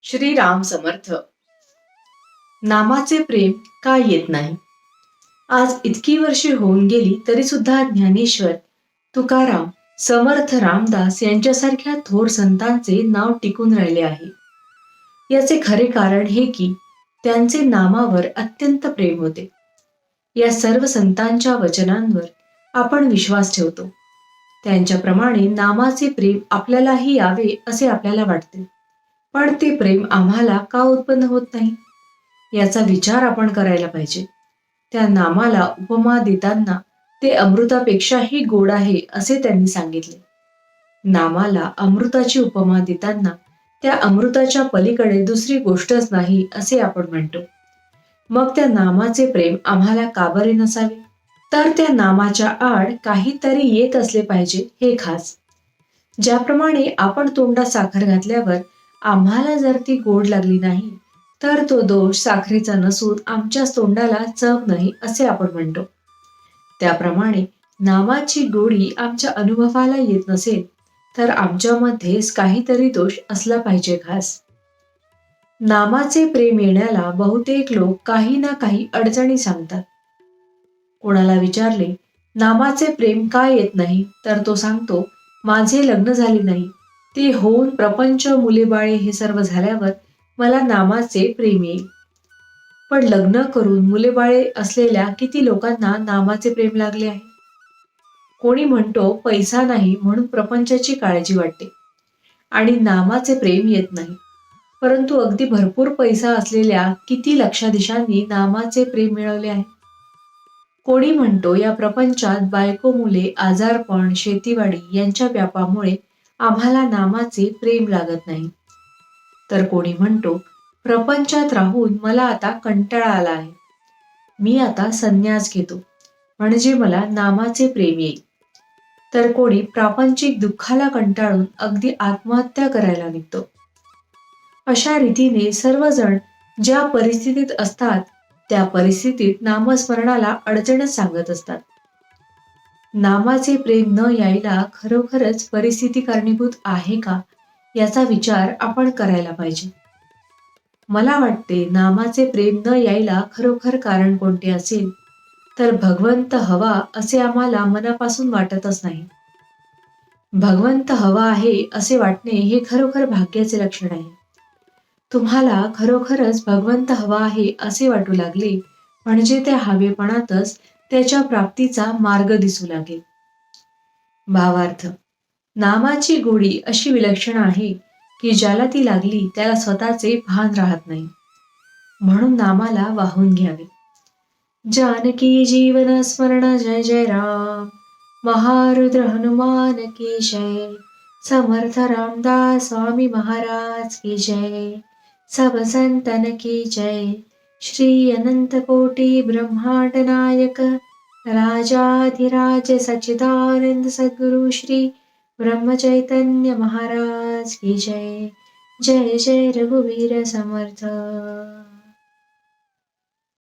श्री राम समर्थ. नामाचे प्रेम का येत नाही? आज इतकी वर्षे होऊन गेली तरी सुद्धा ज्ञानेश्वर, तुकाराम, समर्थ रामदास यांच्यासारख्या थोर संतांचे नाव टिकून राहिले आहे. याचे खरे कारण हे की त्यांचे नामावर अत्यंत प्रेम होते. या सर्व संतांच्या वचनांवर आपण विश्वास ठेवतो. त्यांच्याप्रमाणे नामाचे प्रेम आपल्यालाही यावे असे आपल्याला वाटते. पण ते प्रेम आम्हाला का उत्पन्न होत नाही, याचा विचार आपण करायला पाहिजे. त्या नामाला उपमा देताना ते अमृतापेक्षाही गोड आहे असे त्यांनी सांगितले. नामाला अमृताची उपमा देताना त्या अमृताच्या पलीकडे दुसरी गोष्टच नाही असे आपण म्हणतो. मग त्या नामाचे प्रेम आम्हाला का बरे नसावे? तर त्या नामाच्या आड काहीतरी येत असले पाहिजे हे खास. ज्याप्रमाणे आपण तोंडात साखर घातल्यावर आम्हाला जर ती गोड लागली नाही तर तो दोष साखरेचा नसून आमच्याच तोंडाला चव नाही असे आपण म्हणतो. त्याप्रमाणे नामाची गोडी आमच्या अनुभवाला येत नसेल तर आमच्यामध्येच काहीतरी दोष असला पाहिजे खास. नामाचे प्रेम येण्याला बहुतेक लोक काही ना काही अडचणी सांगतात. कोणाला विचारले, नामाचे प्रेम का येत नाही, तर तो सांगतो, माझे लग्न झाले नाही, ते होऊन प्रपंच, मुलेबाळे हे सर्व झाल्यावर मला नामाचे प्रेम येईल. पण लग्न करून मुलेबाळे असलेल्या किती लोकांना नामाचे प्रेम लागले आहे? कोणी म्हणतो पैसा नाही म्हणून प्रपंचाची काळजी वाटते आणि नामाचे प्रेम येत नाही. परंतु अगदी भरपूर पैसा असलेल्या किती लक्षाधीशांनी नामाचे प्रेम मिळवले आहे. कोणी म्हणतो या प्रपंचात बायको, मुले, आजारपण, शेतीवाडी यांच्या व्यापामुळे आम्हाला नामाचे प्रेम लागत नाही. तर कोणी म्हणतो प्रपंचात राहून मला आता कंटाळा आला आहे, मी आता संन्यास घेतो म्हणजे मला नामाचे प्रेम येईल. तर कोणी प्रापंचिक दुःखाला कंटाळून अगदी आत्महत्या करायला निघतो. अशा रीतीने सर्वजण ज्या परिस्थितीत असतात त्या परिस्थितीत नामस्मरणाला अडचणच सांगत असतात. नामाचे प्रेम न यायला खरोखरच परिस्थिती कारणीभूत आहे का, याचा विचार आपण करायला पाहिजे. मला वाटते नामाचे प्रेम न यायला खरोखर कारण कोणते असेल तर भगवंत हवा असे आम्हाला मनापासून वाटतच नाही. भगवंत हवा आहे असे वाटणे हे खरोखर भाग्याचे लक्षण आहे. तुम्हाला खरोखरच भगवंत हवा आहे असे वाटू लागले म्हणजे त्या हवेपणातच त्याच्या प्राप्तीचा मार्ग दिसू लागेल. भावार्थ, नामाची गोडी अशी विलक्षण आहे की ज्याला ती लागली त्याला स्वतःचे भान राहत नाही. म्हणून नामाला वाहून घ्यावे. जानकी जीवन स्मरण जय जय राम, महारुद्र हनुमान की जय, समर्थ रामदास स्वामी महाराज की जय, सब संतन की जय. श्री अनंत कोटि ब्रह्मांड नायक राजाधिराज सच्चिदानंद सद्गुरु श्री ब्रह्म चैतन्य महाराज की जय. जय जय रघुवीर समर्थ.